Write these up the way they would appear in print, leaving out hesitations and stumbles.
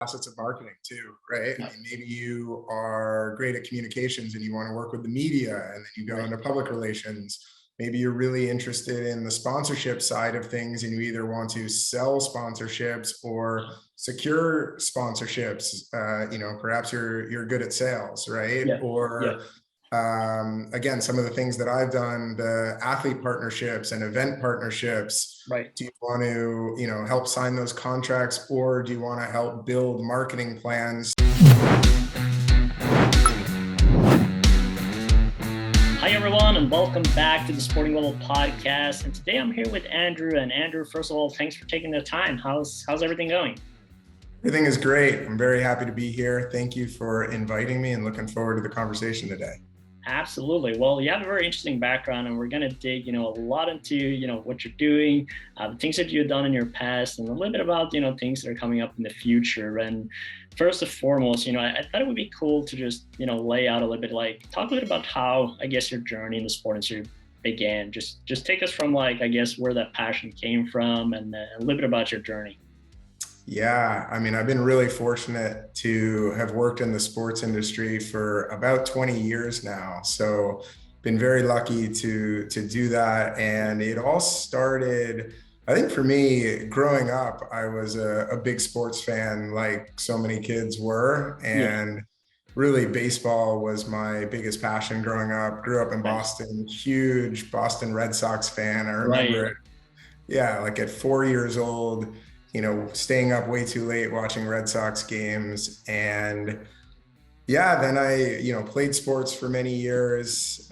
facets of marketing too, right? I mean, maybe you are great at communications and you want to work with the media, and then you go Right. into public relations. Maybe you're really interested in the sponsorship side of things and you either want to sell sponsorships or secure sponsorships. Perhaps you're good at sales, right? Yeah. Yeah. Or again, some of the things that I've done, the athlete partnerships and event partnerships. Right. Do you want to, help sign those contracts, or do you want to help build marketing plans? Hi, everyone, and welcome back to the Sporting Level podcast. And today I'm here with Andrew. And Andrew, first of all, thanks for taking the time. How's everything going? Everything is great. I'm very happy to be here. Thank you for inviting me and looking forward to the conversation today. Absolutely. Well, you have a very interesting background, and we're going to dig, a lot into, what you're doing, the things that you've done in your past, and a little bit about, things that are coming up in the future. And first and foremost, I thought it would be cool to just, lay out a little bit, talk a little bit about how, I guess, your journey in the sport industry began. Just take us from, I guess, where that passion came from, and a little bit about your journey. Yeah, I mean, I've been really fortunate to have worked in the sports industry for about 20 years now. So been very lucky to do that. And it all started, I think for me, growing up, I was a big sports fan, like so many kids were. Yeah. And really baseball was my biggest passion growing up. Grew up in Nice. Boston, huge Boston Red Sox fan. I remember Right. it. Yeah, like at 4 years old, staying up way too late watching Red Sox games. And yeah, then I played sports for many years,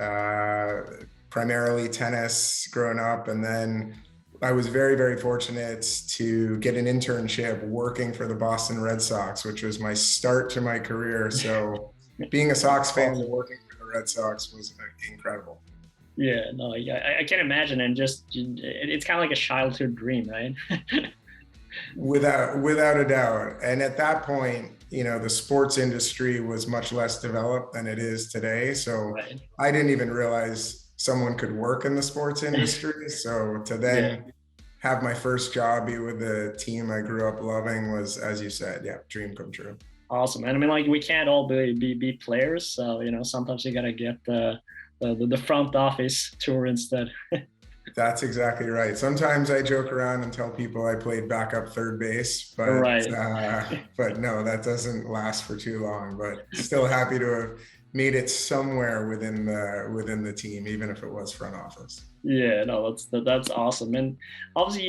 primarily tennis growing up. And then I was very, very fortunate to get an internship working for the Boston Red Sox, which was my start to my career. So being a Sox fan and Awesome. working for the Red Sox was incredible. Yeah, no, yeah, I can imagine, and just it's kind of like a childhood dream, right? Without a doubt. And at that point, the sports industry was much less developed than it is today. So Right. I didn't even realize someone could work in the sports industry. So to Yeah. then have my first job be with the team I grew up loving was, as you said, yeah, dream come true. Awesome. And I mean, we can't all be players, so sometimes you gotta get the front office tour instead. That's exactly right. Sometimes I joke around and tell people I played backup third base, Right. but no, that doesn't last for too long. But still happy to have made it somewhere within the team, even if it was front office. Yeah, no, that's awesome. And obviously,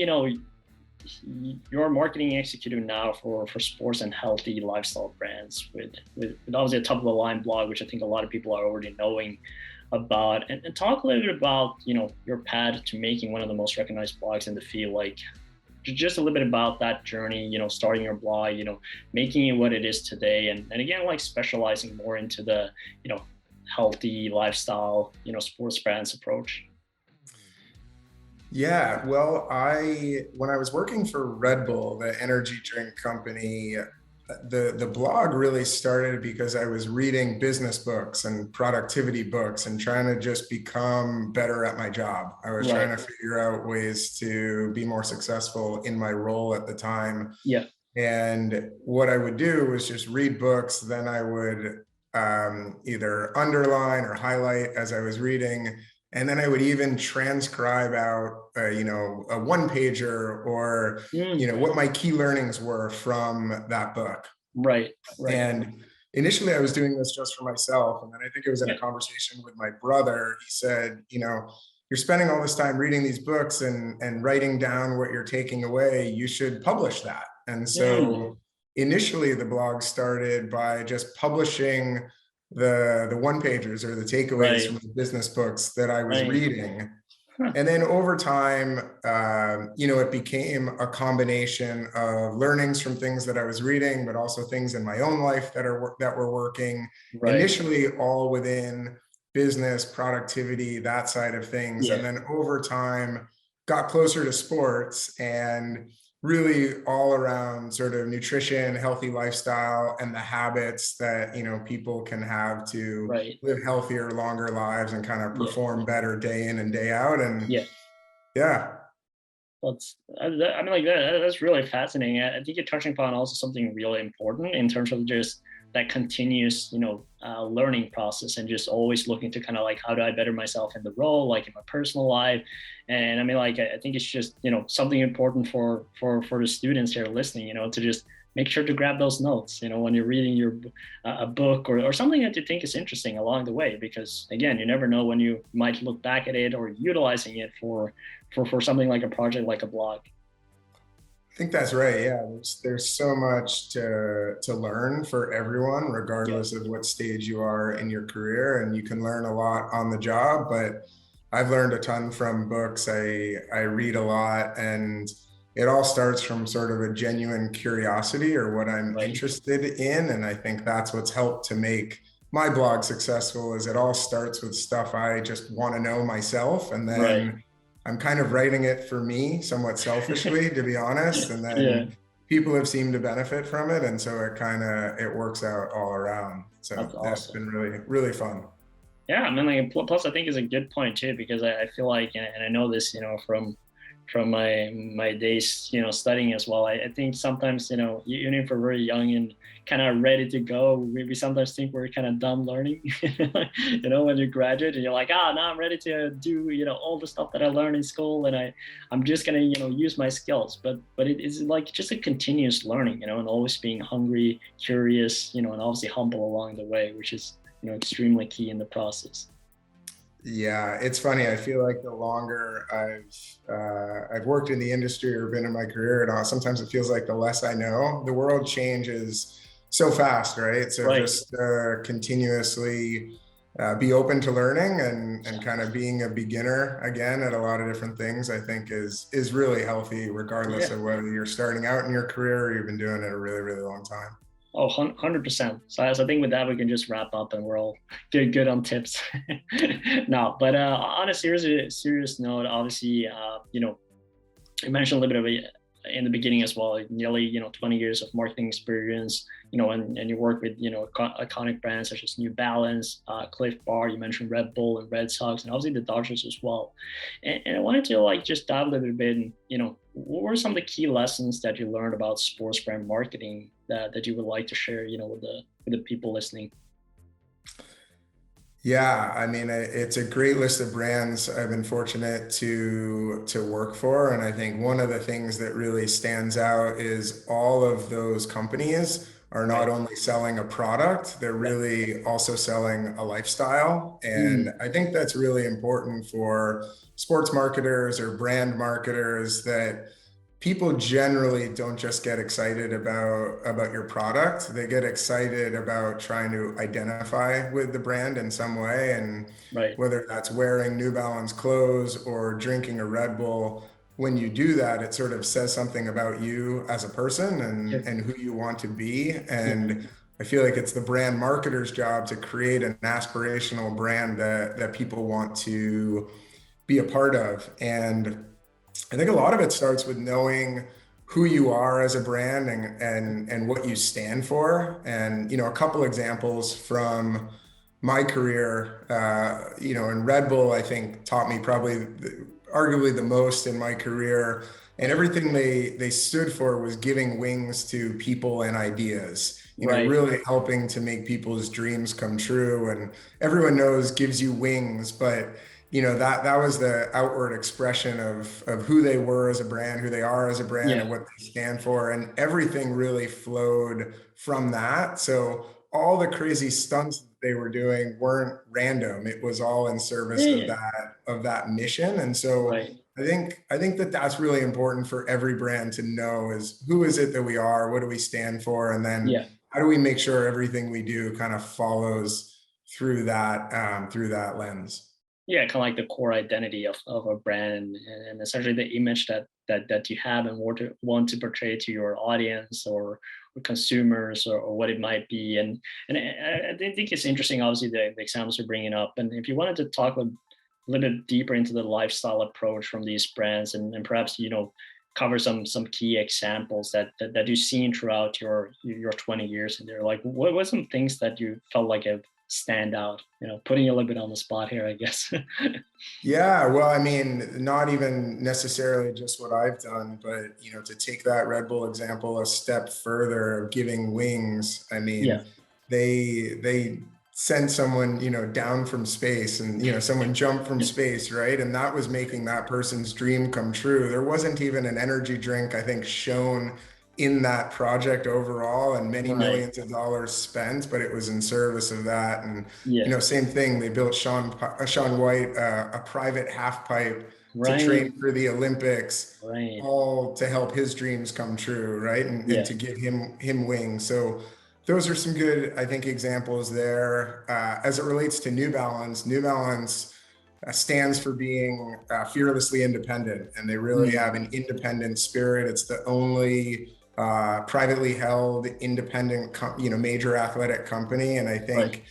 you're a marketing executive now for sports and healthy lifestyle brands with obviously a top of the line blog, which I think a lot of people are already knowing about. And talk a little bit about your path to making one of the most recognized blogs in the field, just a little bit about that journey, starting your blog, making it what it is today, and again, specializing more into the healthy lifestyle, sports brands approach. Yeah, well, when I was working for Red Bull, the energy drink company, the blog really started because I was reading business books and productivity books and trying to just become better at my job. I was trying Right. to figure out ways to be more successful in my role at the time. Yeah. And what I would do was just read books. Then I would either underline or highlight as I was reading. And then I would even transcribe out, a one pager or, Mm. what my key learnings were from that book. Right. Right. And initially I was doing this just for myself. And then I think it was in Yeah. a conversation with my brother. He said, you're spending all this time reading these books and writing down what you're taking away. You should publish that. And Mm. so initially the blog started by just publishing the one pagers or the takeaways Right. from the business books that I was Right. reading. Huh. And then over time, it became a combination of learnings from things that I was reading, but also things in my own life that were working. Right. Initially, all within business, productivity, that side of things, Yeah. and then over time, got closer to sports and really all around sort of nutrition, healthy lifestyle, and the habits that people can have to Right. live healthier, longer lives and kind of Yeah. perform better day in and day out. And Yeah. yeah, I mean, like that's really fascinating. I think you're touching upon also something really important in terms of just that continuous, learning process, and just always looking to kind of like, how do I better myself in the role, like in my personal life. And I mean, like, I think it's just, something important for the students here listening, to just make sure to grab those notes, when you're reading a book, or something that you think is interesting along the way, because again, you never know when you might look back at it or utilizing it for something like a project, like a blog. I think that's right. Yeah, there's so much to learn for everyone, Yeah. regardless of what stage you are in your career, and you can learn a lot on the job. But I've learned a ton from books. I read a lot, and it all starts from sort of a genuine curiosity or what I'm Right. interested in, and I think that's what's helped to make my blog successful. Is it all starts with stuff I just want to know myself, and Right. then I'm kind of writing it for me, somewhat selfishly, to be honest. And Yeah. then people have seemed to benefit from it. And so it works out all around. So That's that's awesome. been really, really fun. Yeah, I mean, like, plus I think is a good point too, because I feel like, and I know this, from my days, studying as well. I think sometimes, even if we're very young and kind of ready to go, we sometimes think we're kind of done learning. When you graduate and you're like, now I'm ready to do, all the stuff that I learned in school, and I'm just gonna, use my skills. But it is like just a continuous learning, and always being hungry, curious, and obviously humble along the way, which is, extremely key in the process. Yeah, it's funny. I feel like the longer I've worked in the industry or been in my career and all, sometimes it feels like the less I know. The world changes so fast, right? So Right. just continuously be open to learning and kind of being a beginner again at a lot of different things, I think is really healthy, regardless Yeah. of whether you're starting out in your career or you've been doing it a really, really long time. Oh, 100%. So I think with that, we can just wrap up and we're all good on tips. No, but on a serious note, obviously, you mentioned a little bit of it in the beginning as well, like nearly, 20 years of marketing experience, and you work with, iconic brands such as New Balance, Clif Bar, you mentioned Red Bull and Red Sox, and obviously the Dodgers as well. And I wanted to like just dive a little bit in, what were some of the key lessons that you learned about sports brand marketing that you would like to share, with the people listening? Yeah, I mean, it's a great list of brands I've been fortunate to work for, and I think one of the things that really stands out is all of those companies are not Right. only selling a product, they're Yeah. really also selling a lifestyle. And Mm. I think that's really important for sports marketers or brand marketers, that people generally don't just get excited about your product. They get excited about trying to identify with the brand in some way, and Right. whether that's wearing New Balance clothes or drinking a Red Bull. When you do that, it sort of says something about you as a person Yeah. and who you want to be. Yeah. And I feel like it's the brand marketer's job to create an aspirational brand that people want to be a part of. And I think a lot of it starts with knowing who you are as a brand and what you stand for. And a couple examples from my career, in Red Bull, I think taught me probably arguably the most in my career. And Right. everything they stood for was giving wings to people and ideas. Right. Really helping to make people's dreams come true. And everyone knows gives you wings, but that was the outward expression of who they were as a brand, who they are as a brand, and Yeah. what they stand for, and everything really flowed from that. So all the crazy stunts that they were doing weren't random. It was all in service Yeah. of Yeah. that mission. And so Right. I think that that's really important for every brand to know, is who is it that we are, what do we stand for, and then Yeah. how do we make sure everything we do kind of follows through that lens. Yeah, kind of like the core identity of a brand, and essentially the image that you have and want to portray to your audience, or consumers, or what it might be. And I think it's interesting, obviously, the examples you're bringing up. And if you wanted to talk a little bit deeper into the lifestyle approach from these brands, and perhaps, cover some key examples that you've seen throughout your 20 years in there, like what were some things that you felt like have stand out? Putting you a little bit on the spot here, I guess. Yeah, well, I mean, not even necessarily just what I've done, but to take that Red Bull example a step further of giving wings, I Yeah, mean, they sent someone, down from space and, someone jumped from space, right? And that was making that person's dream come true. There wasn't even an energy drink, I think, shown in that project overall and many right. millions of dollars spent, but it was in service of that. And Yeah, same thing. They built Sean White a private half pipe to right, train for the Olympics, right. all to help his dreams come true, right? And Yeah, to give him wings. So those are some good, I think, examples there. As it relates to New Balance, New Balance stands for being fearlessly independent, and they really mm, have an independent spirit. It's the only privately held, independent, major athletic company, and I right, think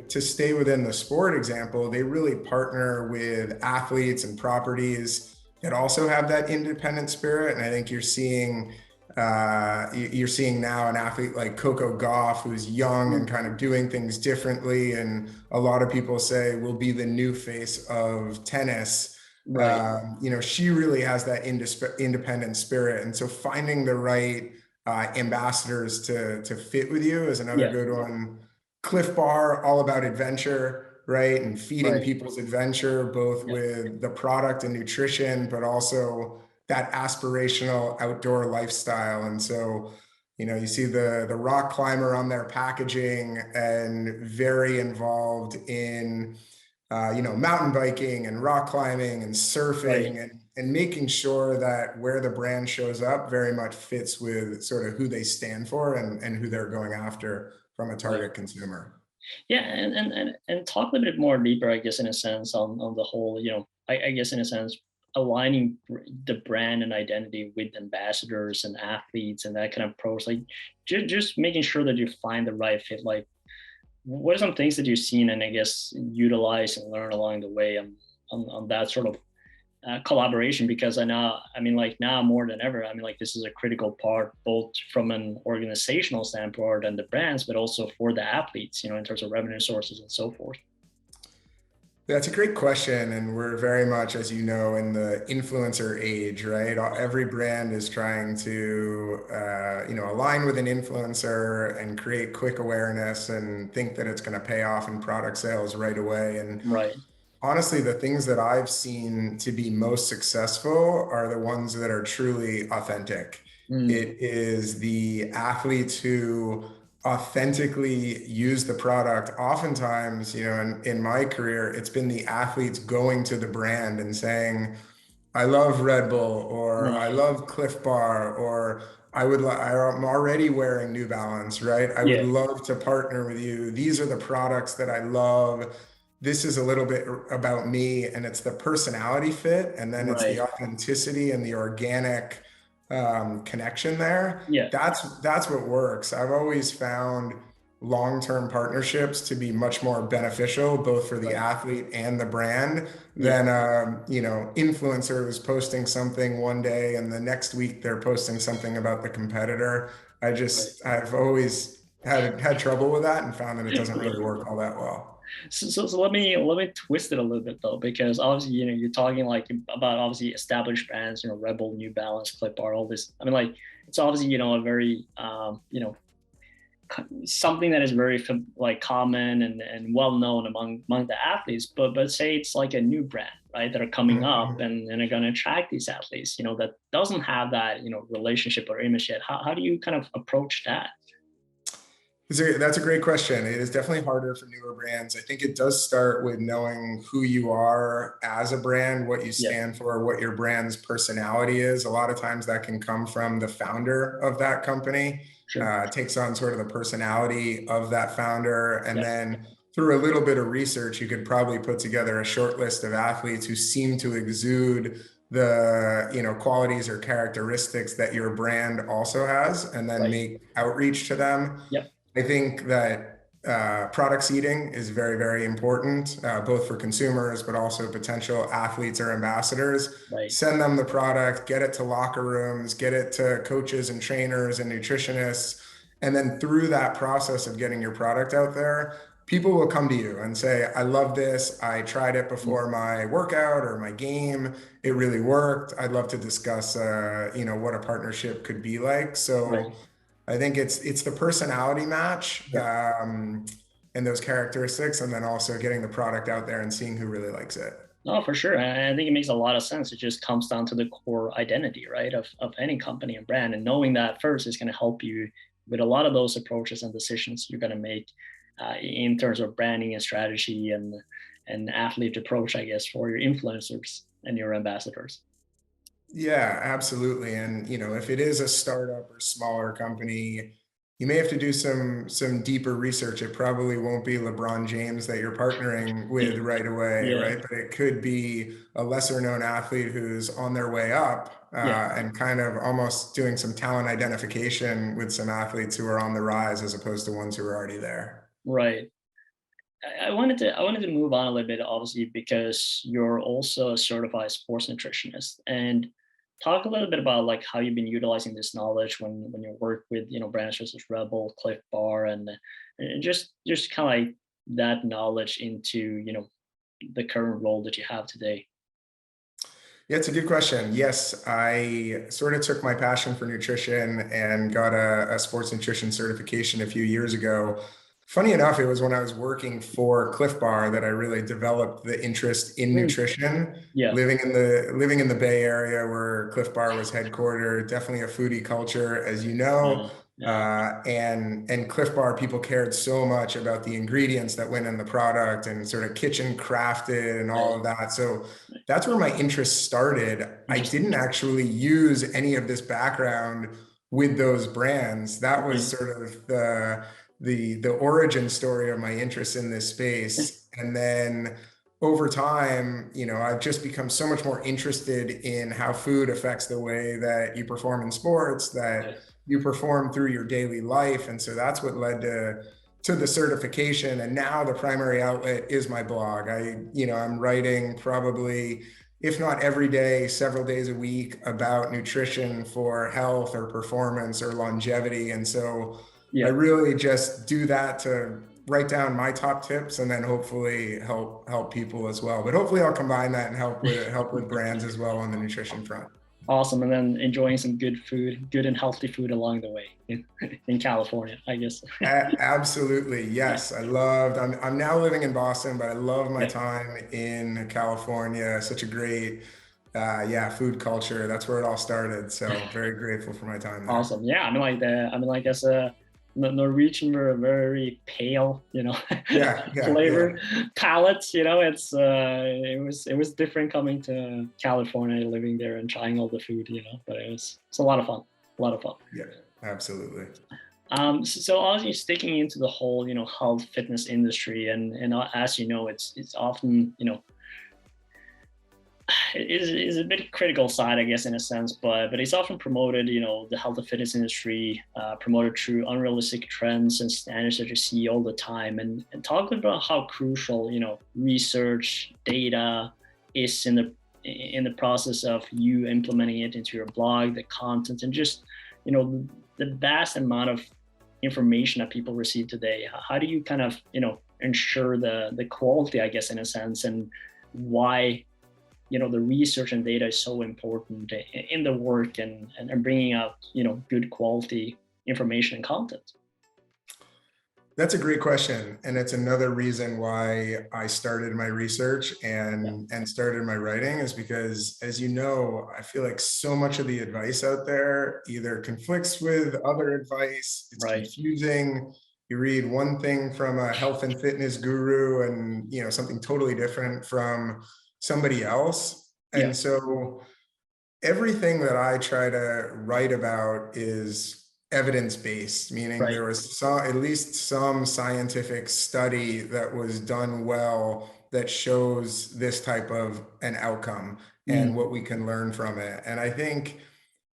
to stay within the sport example, they really partner with athletes and properties that also have that independent spirit. And I think you're seeing now an athlete like Coco Gauff, who's young and mm, kind of doing things differently. And a lot of people say will be the new face of tennis. right. She really has that independent spirit. And so finding the right ambassadors to fit with you is another Yeah, good one. Clif Bar, all about adventure, right? And feeding right. people's adventure, both Yeah, with the product and nutrition, but also that aspirational outdoor lifestyle. And so, you see the rock climber on their packaging and very involved in mountain biking and rock climbing and right. surfing and making sure that where the brand shows up very much fits with sort of who they stand for and who they're going after from a Right. target consumer. Yeah, and talk a little bit more deeper, I guess, in a sense, on the whole, I guess in a sense, aligning the brand and identity with ambassadors and athletes and that kind of approach, like just making sure that you find the right fit. Like, what are some things that you've seen and I guess utilize and learn along the way on that sort of collaboration? Because I mean, like now more than ever, I mean, like this is a critical part both from an organizational standpoint and the brands, but also for the athletes, in terms of revenue sources and so forth. That's a great question. And we're very much, as you know, in the influencer age, right? Every brand is trying to, align with an influencer and create quick awareness and think that it's going to pay off in product sales right away. And Right. honestly, the things that I've seen to be most successful are the ones that are truly authentic. Mm, It is the athletes who authentically use the product. Oftentimes, in my career, it's been the athletes going to the brand and saying, I love Red Bull, or I right. love Clif Bar, or I'm already wearing New Balance, right? I would Yeah. love to partner with you. These are the products that I love. This is a little bit about me, and it's the personality fit, and then it's the Right. authenticity and the organic connection there. Yeah. That's what works. I've always found long-term partnerships to be much more beneficial, both for the Right. athlete and the brand, Yeah. than influencer who's posting something one day and the next week they're posting something about the competitor. Right. I've always had trouble with that and found that it doesn't Right. really work all that well. So let me twist it a little bit though, because obviously you're talking like about obviously established brands, Rebel, New Balance, Clip Bar, all this. I mean, like it's obviously a very something that is very like common and well known among the athletes. But say it's like a new brand, right, that are coming up Mhm. and are going to attract these athletes, that doesn't have that relationship or image yet. How do you kind of approach that? That's a great question. It is definitely harder for newer brands. I think it does start with knowing who you are as a brand, what you Yeah. stand for, what your brand's personality is. A lot of times that can come from the founder of that company, Sure. takes on sort of the personality of that founder. And Yeah. then through a little bit of research, you could probably put together a short list of athletes who seem to exude the qualities or characteristics that your brand also has, and then Right. make outreach to them. Yep. I think that product seeding is very, very important, both for consumers, but also potential athletes or ambassadors. Right. Send them the product, get it to locker rooms, get it to coaches and trainers and nutritionists. And then through that process of getting your product out there, people will come to you and say, I love this. I tried it before my workout or my game. It really worked. I'd love to discuss, what a partnership could be like. Right. So I think it's the personality match, Yeah. and those characteristics, and then also getting the product out there and seeing who really likes it. No, for sure. And I think it makes a lot of sense. It just comes down to the core identity, right, of any company and brand. And knowing that first is going to help you with a lot of those approaches and decisions you're going to make in terms of branding and strategy and athlete approach, I guess, for your influencers and your ambassadors. Yeah, absolutely. And if it is a startup or smaller company, you may have to do some deeper research. It probably won't be LeBron James that you're partnering with right away, Yeah. right? But it could be a lesser known athlete who's on their way up, Yeah. and kind of almost doing some talent identification with some athletes who are on the rise as opposed to ones who are already there. Right. I wanted to move on a little bit, obviously, because you're also a certified sports nutritionist, and talk a little bit about like how you've been utilizing this knowledge when you work with brands such as Rebel, Clif Bar, and just kind of like that knowledge into the current role that you have today. Yeah, it's a good question. Yes, I sort of took my passion for nutrition and got a sports nutrition certification a few years ago. Funny enough, it was when I was working for Clif Bar that I really developed the interest in Mm, nutrition. yeah. Living in the Bay Area where Clif Bar was headquartered, definitely a foodie culture, as you know. Yeah. And Clif Bar people cared so much about the ingredients that went in the product and sort of kitchen crafted and all Right. of that. So that's where my interest started. I Interesting. didn't actually use any of this background with those brands. That was Right. sort of the origin story of my interest in this space. And then over time, I've just become so much more interested in how food affects the way that you perform in sports, that Right. you perform through your daily life. And so that's what led to the certification. And now the primary outlet is my blog. I'm writing probably, if not every day, several days a week about nutrition for health or performance or longevity. And so I Yeah. really just do that to write down my top tips and then hopefully help people as well. But hopefully I'll combine that and help with brands as well on the nutrition front. Awesome. And then enjoying some good food, good and healthy food along the way in California, I guess. Absolutely. Yes. I'm now living in Boston, but I love my Yeah. time in California. Such a great, food culture. That's where it all started. So very grateful for my time there. Awesome. Yeah. I mean, like as a Norwegian, we're a very pale, Yeah. Yeah. Yeah. flavor palettes. It was different coming to California, living there and trying all the food. But it's a lot of fun. A lot of fun. Yeah. Absolutely. So obviously sticking into the whole, health fitness industry, and as you know, it's often, it is a bit critical side, I guess, in a sense, but it's often promoted, the health and fitness industry, promoted through unrealistic trends and standards that you see all the time, and talk about how crucial, research data is in the process of you implementing it into your blog, the content, and just, the vast amount of information that people receive today. How do you kind of, ensure the quality, I guess, in a sense, and why the research and data is so important in the work and bringing out good quality information and content. That's a great question. And it's another reason why I started my research Yeah. and started my writing is because, as you know, I feel like so much of the advice out there either conflicts with other advice, it's Right. confusing. You read one thing from a health and fitness guru and, something totally different from somebody else. Yeah. And so everything that I try to write about is evidence-based, meaning Right. there was at least some scientific study that was done well that shows this type of an outcome and Mm. what we can learn from it. And I think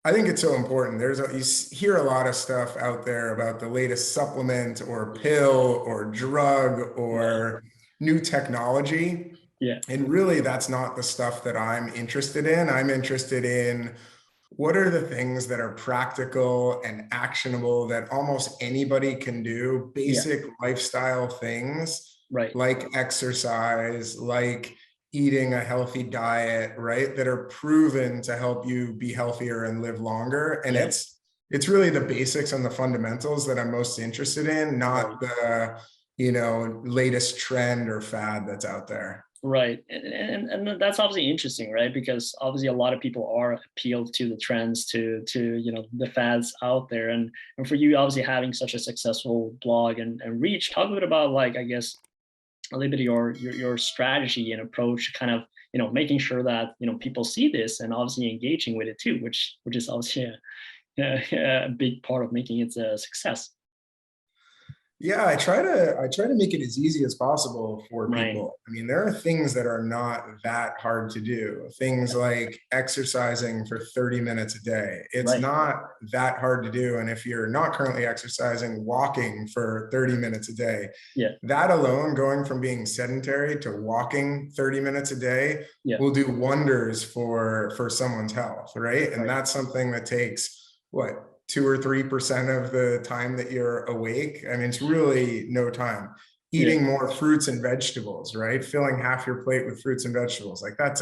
it's so important. You hear a lot of stuff out there about the latest supplement or pill or drug Right. or new technology. Yeah. And really, that's not the stuff that I'm interested in. I'm interested in what are the things that are practical and actionable that almost anybody can do, Yeah. basic lifestyle things Right. like exercise, like eating a healthy diet, right? That are proven to help you be healthier and live longer. And Yeah. it's really the basics and the fundamentals that I'm most interested in, Right. not the, latest trend or fad that's out there. Right. And that's obviously interesting, right? Because obviously a lot of people are appealed to the trends, to the fads out there. And for you obviously having such a successful blog and reach, talk a bit about, like, I guess a little bit of your strategy and approach, kind of, making sure that people see this and obviously engaging with it too, which is obviously a big part of making it a success. Yeah, I try to make it as easy as possible for Right. people. I mean, there are things that are not that hard to do. Things like exercising for 30 minutes a day. It's Right. not that hard to do. And if you're not currently exercising, walking for 30 minutes a day, Yeah. that alone, going from being sedentary to walking 30 minutes a day, Yeah. will do wonders for someone's health, right? And Right. that's something that takes what, 2 or 3% of the time that you're awake. I mean, it's really no time. Yeah. Eating more fruits and vegetables, right? Filling half your plate with fruits and vegetables. Like Right.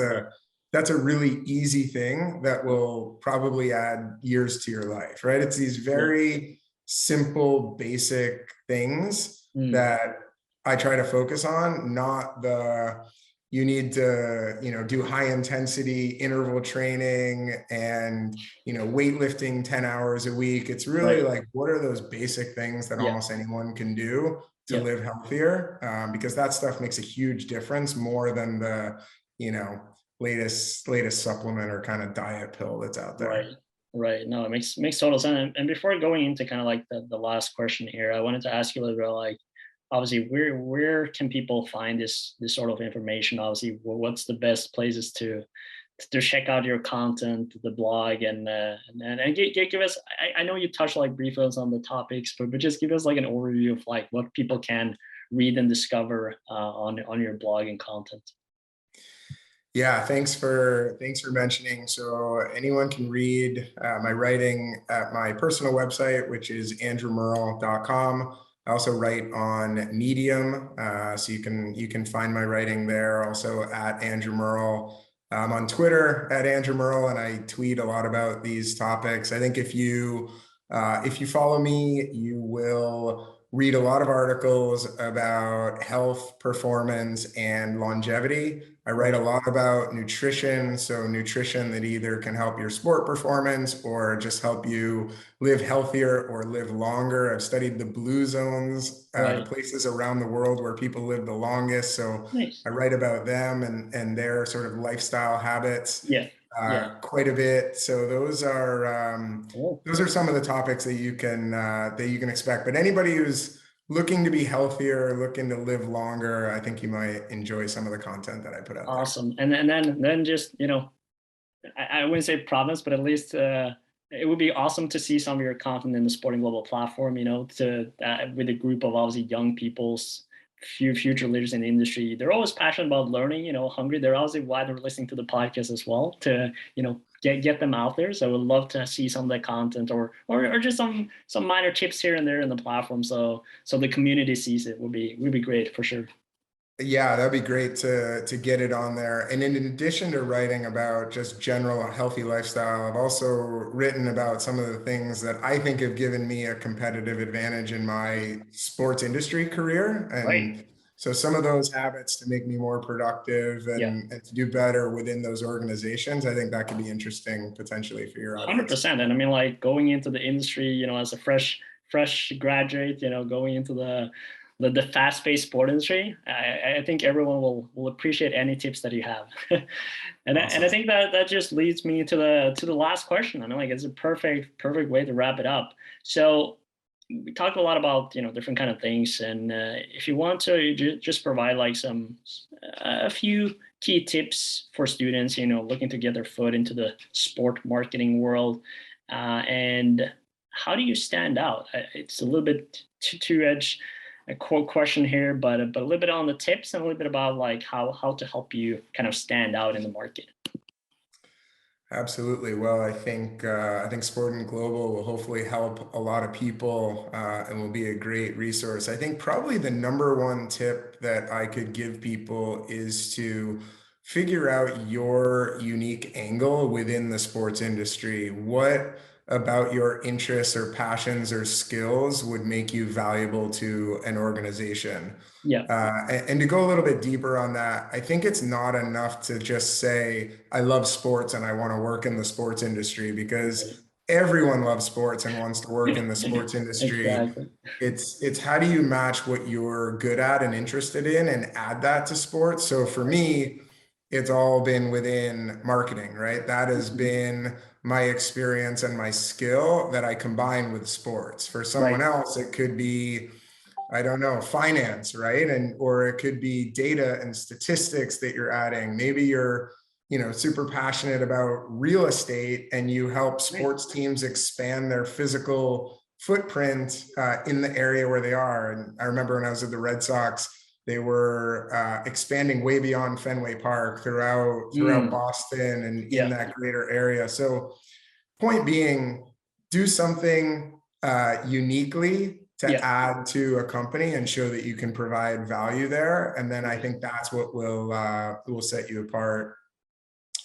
that's a really easy thing that will probably add years to your life, right? It's these Yeah. very simple, basic things Mm. that I try to focus on, not the you need to, do high intensity interval training and, weightlifting 10 hours a week. It's really Right. like, what are those basic things that Yeah. almost anyone can do to Yeah. live healthier? Because that stuff makes a huge difference, more than the, you know, latest supplement or kind of diet pill that's out Right. there. Right. No, it makes total sense. And before going into kind of like the last question here, I wanted to ask you a little bit, like, obviously, where can people find this sort of information? Obviously, what's the best places to check out your content, the blog, and give us. I know you touched like briefly on some of the topics, but just give us like an overview of like what people can read and discover on your blog and content. Yeah, thanks for mentioning. So anyone can read my writing at my personal website, which is andrewmerle.com. I also write on Medium, so you can find my writing there. Also at Andrew Merle. I'm on Twitter at Andrew Merle, and I tweet a lot about these topics. I think if you follow me, you will read a lot of articles about health, performance, and longevity. I write a Right. lot about nutrition, so nutrition that either can help your sport performance or just help you live healthier or live longer. I've studied the blue zones, the Right. places around the world where people live the longest. So Nice. I write about them and their sort of lifestyle habits Yeah. Yeah. quite a bit. So Cool. those are some of the topics that you can expect. But anybody who's looking to be healthier, looking to live longer, I think you might enjoy some of the content that I put out there. Awesome. And then just I wouldn't say province, but at least it would be awesome to see some of your content in the Sporting Global platform. To with a group of obviously young people's few future leaders in the industry. They're always passionate about learning. Hungry. They're obviously why they're listening to the podcast as well, to get them out there. So I would love to see some of the content, or just some minor tips here and there in the platform. So the community sees it would be great for sure. Yeah, that'd be great to get it on there. And in addition to writing about just general healthy lifestyle, I've also written about some of the things that I think have given me a competitive advantage in my sports industry career. Right. And so some of those habits to make me more productive Yeah. and to do better within those organizations, I think that could be interesting potentially for your audience. 100%. And I mean, like, going into the industry, as a fresh graduate, going into the fast-paced sport industry, I think everyone will appreciate any tips that you have. And I Awesome. think that just leads me to the last question. I mean, like, it's a perfect way to wrap it up. So we talked a lot about different kind of things, and if you want to just provide like a few key tips for students looking to get their foot into the sport marketing world, and how do you stand out? It's a little bit two edge a quote question here, but a little bit on the tips and a little bit about like how to help you kind of stand out in the market. Absolutely. Well, I think SportIn Global will hopefully help a lot of people and will be a great resource. I think probably the number one tip that I could give people is to figure out your unique angle within the sports industry. What about your interests or passions or skills would make you valuable to an organization? Yeah. And to go a little bit deeper on that, I think it's not enough to just say, I love sports and I want to work in the sports industry, because everyone loves sports and wants to work in the sports industry. Exactly. It's how do you match what you're good at and interested in and add that to sports? So for me, it's all been within marketing, right? That has been my experience and my skill that I combine with sports. For someone Right. else, it could be, I don't know, finance, right? Or it could be data and statistics that you're adding. Maybe you're, super passionate about real estate and you help Right. sports teams expand their physical footprint in the area where they are. And I remember when I was at the Red Sox, they were expanding way beyond Fenway Park throughout Boston and in Yeah. that greater area. So point being, do something uniquely to Yeah. add to a company and show that you can provide value there. And then I think that's what will set you apart.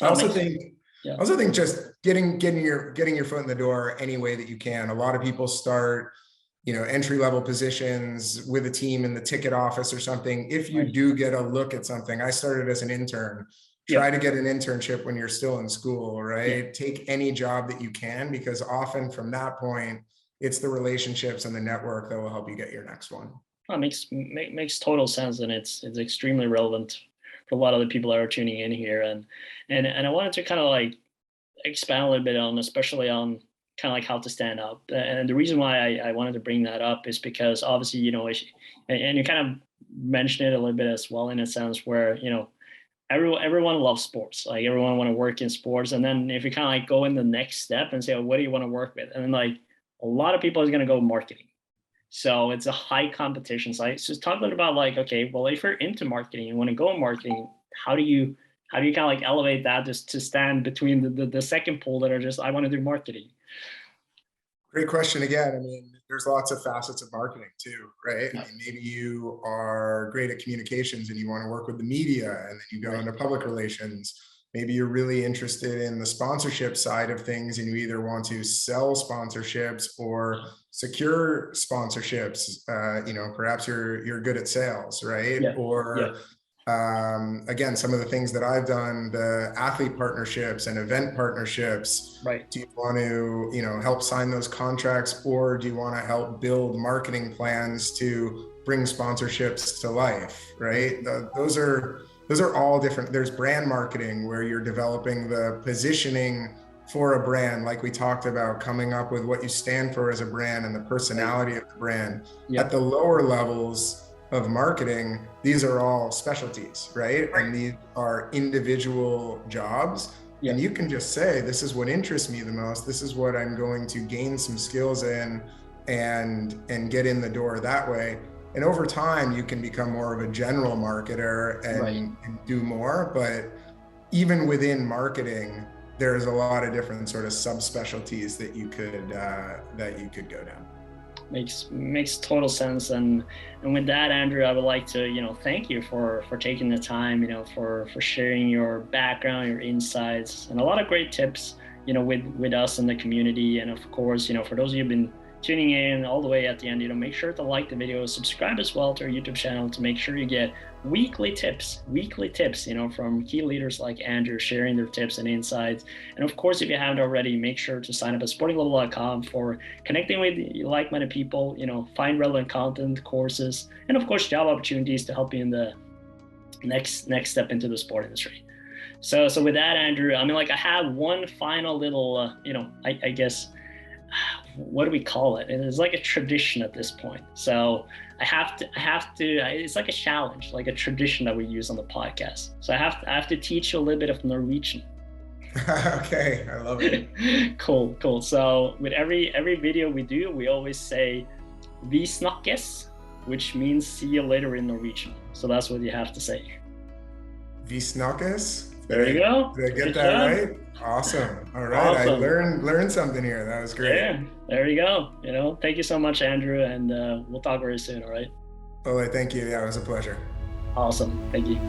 I That also makes. think Yeah. I also think just getting your foot in the door any way that you can. A lot of people start, entry level positions with a team in the ticket office or something. If you Right. do get a look at something, I started as an intern. Yeah. Try to get an internship when you're still in school, Yeah. right? Take any job that you can, because often from that point, it's the relationships and the network that will help you get your next one. That makes total sense, and it's extremely relevant for a lot of the people that are tuning in here. And I wanted to kind of like expand a little bit on, especially on kind of like how to stand up. And the reason why I wanted to bring that up is because obviously, and you kind of mentioned it a little bit as well, in a sense where, everyone loves sports. Like everyone want to work in sports. And then if you kind of like go in the next step and say, oh, what do you want to work with? And then like a lot of people is going to go marketing. So it's a high competition site. So talk a little about like, okay, well, if you're into marketing, you want to go in marketing, how do you kind of like elevate that just to stand between the second pole that are just, I want to do marketing. Great question again. I mean, there's lots of facets of marketing too, right? I Yeah. mean, maybe you are great at communications and you want to work with the media, and then you go Right. into public relations. Maybe you're really interested in the sponsorship side of things and you either want to sell sponsorships or secure sponsorships. Perhaps you're good at sales, right? Yeah. Yeah. Or again, some of the things that I've done, the athlete partnerships and event partnerships. Right. Do you want to, help sign those contracts, or do you want to help build marketing plans to bring sponsorships to life? Right. Those are all different. There's brand marketing, where you're developing the positioning for a brand, like we talked about, coming up with what you stand for as a brand and the personality of the brand. Yeah. At the lower levels of marketing, these are all specialties, right? And these are individual jobs. Yeah. And you can just say, this is what interests me the most. This is what I'm going to gain some skills in and get in the door that way. And over time, you can become more of a general marketer and do more. But even within marketing, there's a lot of different sort of subspecialties that you could go down. Makes total sense. And with that, Andrew, I would like to thank you for taking the time, for sharing your background, your insights, and a lot of great tips, with us in the community. And of course, for those of you who've been tuning in all the way at the end, make sure to like the video, subscribe as well to our YouTube channel to make sure you get weekly tips, from key leaders like Andrew, sharing their tips and insights. And of course, if you haven't already, make sure to sign up at sportingglobal.com for connecting with like-minded people, find relevant content, courses, and of course, job opportunities to help you in the next step into the sport industry. So with that, Andrew, I mean, like I have one final little, I guess, what do we call it? It's like a tradition at this point. So I have to, it's like a challenge, like a tradition that we use on the podcast. So I have to teach you a little bit of Norwegian. Okay, I love it. Cool. So with every video we do, we always say "Vi snakkes," which means see you later in Norwegian. So that's what you have to say. Vi snakkes? There you go. Did I get Good that job. right? Awesome. All right. Awesome. I learned something here. That was great. Yeah, there you go. Thank you so much, Andrew, and we'll talk very soon. All right. Oh, thank you. Yeah, it was a pleasure. Awesome. Thank you.